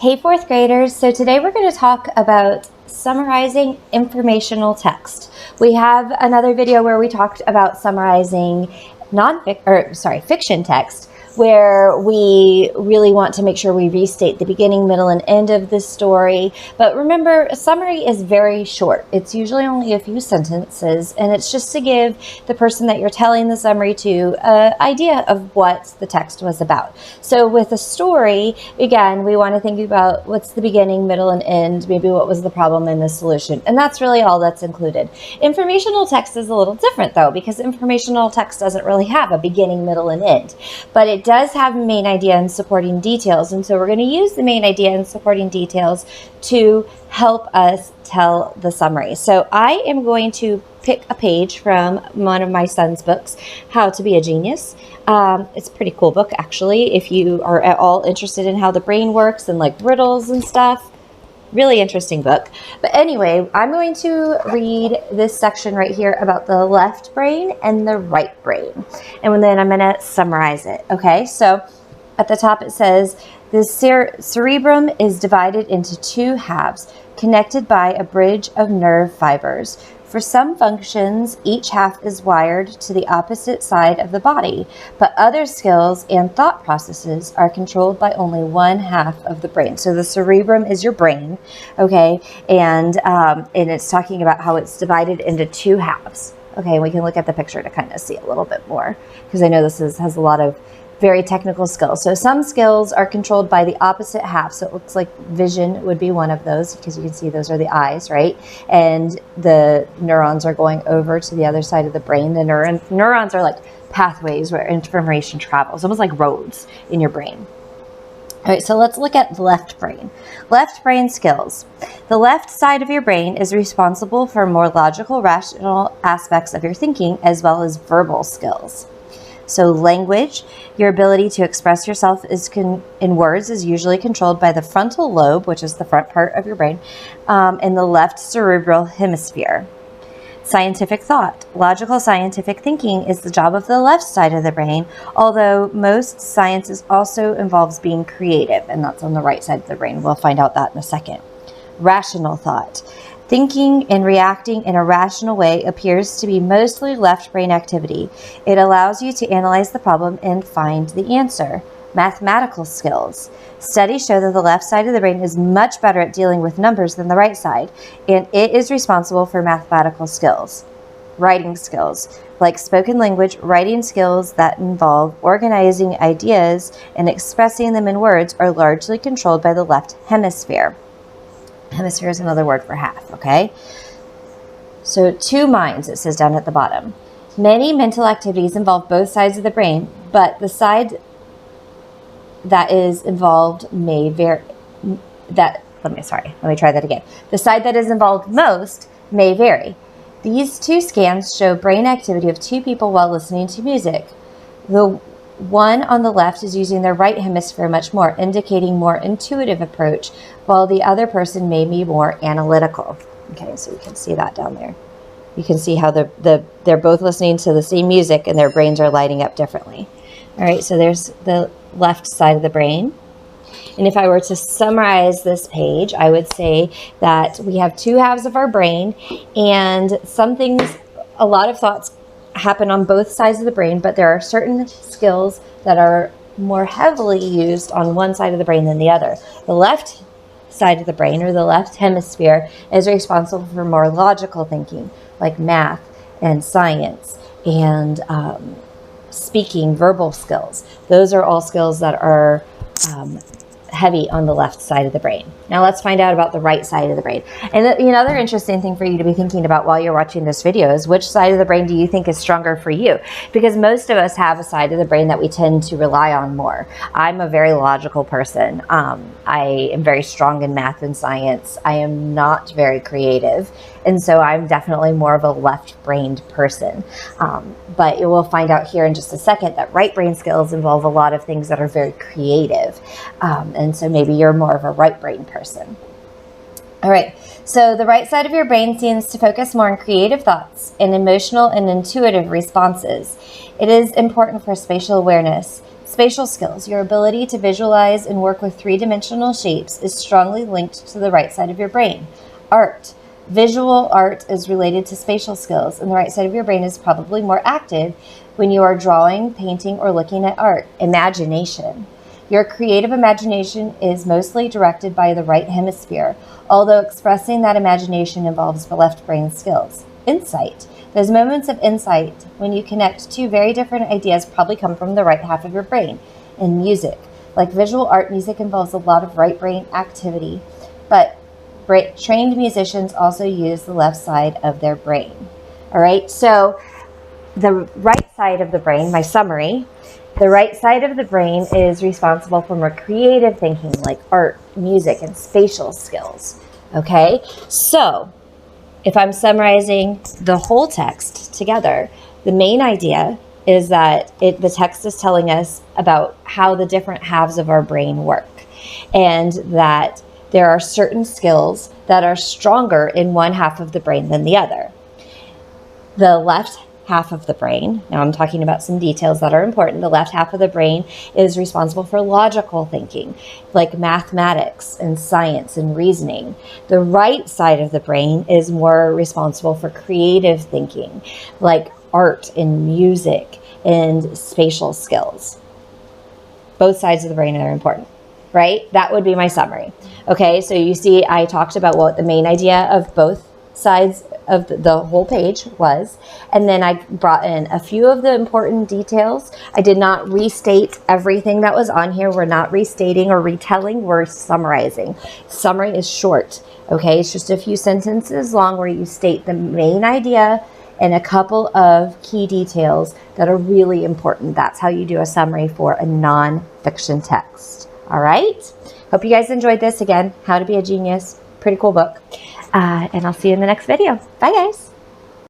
Hey, fourth graders. So today we're going to talk about summarizing informational text. We have another video where we talked about summarizing fiction text, where we really want to make sure we restate the beginning, middle, and end of the story. But remember, a summary is very short. It's usually only a few sentences, and it's just to give the person that you're telling the summary to an idea of what the text was about. So with a story, again, we want to think about what's the beginning, middle, and end, maybe what was the problem and the solution. And that's really all that's included. Informational text is a little different, though, because informational text doesn't really have a beginning, middle, and end. But it does have a main idea and supporting details. And so we're going to use the main idea and supporting details to help us tell the summary. So I am going to pick a page from one of my son's books, How to Be a Genius. It's a pretty cool book, actually, if you are at all interested in how the brain works and like riddles and stuff. Really interesting book. But anyway, I'm going to read this section right here about the left brain and the right brain. And then I'm going to summarize it. Okay, so at the top it says, the cerebrum is divided into two halves, connected by a bridge of nerve fibers. For some functions, each half is wired to the opposite side of the body, but other skills and thought processes are controlled by only one half of the brain. So the cerebrum is your brain, okay? And it's talking about how it's divided into two halves. Okay, we can look at the picture to kind of see a little bit more, because I know this has a lot of very technical skills. So some skills are controlled by the opposite half. So it looks like vision would be one of those, because you can see those are the eyes, right? And the neurons are going over to the other side of the brain. The neurons are like pathways where information travels, almost like roads in your brain. All right, so let's look at left brain. Left brain skills. The left side of your brain is responsible for more logical, rational aspects of your thinking, as well as verbal skills. So language, your ability to express yourself in words is usually controlled by the frontal lobe, which is the front part of your brain, in the left cerebral hemisphere. Scientific thought. Logical scientific thinking is the job of the left side of the brain, although most sciences also involves being creative, and that's on the right side of the brain. We'll find out that in a second. Rational thought. Thinking and reacting in a rational way appears to be mostly left brain activity. It allows you to analyze the problem and find the answer. Mathematical skills. Studies show that the left side of the brain is much better at dealing with numbers than the right side, and it is responsible for mathematical skills. Writing skills. Like spoken language, writing skills that involve organizing ideas and expressing them in words are largely controlled by the left hemisphere. Hemisphere is another word for half, okay? So two minds, it says down at the bottom. Many mental activities involve both sides of the brain, but the side that is involved may vary. Let me try that again. The side that is involved most may vary. These two scans show brain activity of two people while listening to music. The one on the left is using their right hemisphere much more, indicating more intuitive approach, while the other person may be more analytical. Okay, so you can see that down there. You can see how they're both listening to the same music and their brains are lighting up differently. All right, so there's the left side of the brain. And if I were to summarize this page, I would say that we have two halves of our brain, and a lot of thoughts happen on both sides of the brain, but there are certain skills that are more heavily used on one side of the brain than the other. The left side of the brain, or the left hemisphere, is responsible for more logical thinking, like math and science and speaking, verbal skills. Those are all skills that are heavy on the left side of the brain. Now let's find out about the right side of the brain. And another interesting thing for you to be thinking about while you're watching this video is, which side of the brain do you think is stronger for you? Because most of us have a side of the brain that we tend to rely on more. I'm a very logical person. I am very strong in math and science. I am not very creative. And so I'm definitely more of a left-brained person. But you will find out here in just a second that right brain skills involve a lot of things that are very creative. And so maybe you're more of a right brain person. All right, so the right side of your brain seems to focus more on creative thoughts and emotional and intuitive responses. It is important for spatial awareness, Spatial skills. Your ability to visualize and work with three-dimensional shapes is strongly linked to the right side of your brain. Art. Visual art is related to spatial skills, and the right side of your brain is probably more active when you are drawing, painting, or looking at art. Imagination. Your creative imagination is mostly directed by the right hemisphere, although expressing that imagination involves the left brain skills. Insight. Those moments of insight when you connect two very different ideas probably come from the right half of your brain. And music. Like visual art, music involves a lot of right brain activity, but trained musicians also use the left side of their brain. All right, so the right side of the brain, my summary, the right side of the brain is responsible for more creative thinking like art, music, and spatial skills. Okay, so if I'm summarizing the whole text together, the main idea is that the text is telling us about how the different halves of our brain work, and that there are certain skills that are stronger in one half of the brain than the other. The left half of the brain, now I'm talking about some details that are important. The left half of the brain is responsible for logical thinking, like mathematics and science and reasoning. The right side of the brain is more responsible for creative thinking, like art and music and spatial skills. Both sides of the brain are important, right? That would be my summary. Okay, so you see I talked about what the main idea of both sides of the whole page was, and then I brought in a few of the important details. I did not restate everything that was on here. We're not restating or retelling, we're summarizing. Summary is short, okay? It's just a few sentences long where you state the main idea and a couple of key details that are really important. That's how you do a summary for a non-fiction text. All right? Hope you guys enjoyed this. Again, How to Be a Genius. Pretty cool book. And I'll see you in the next video. Bye, guys.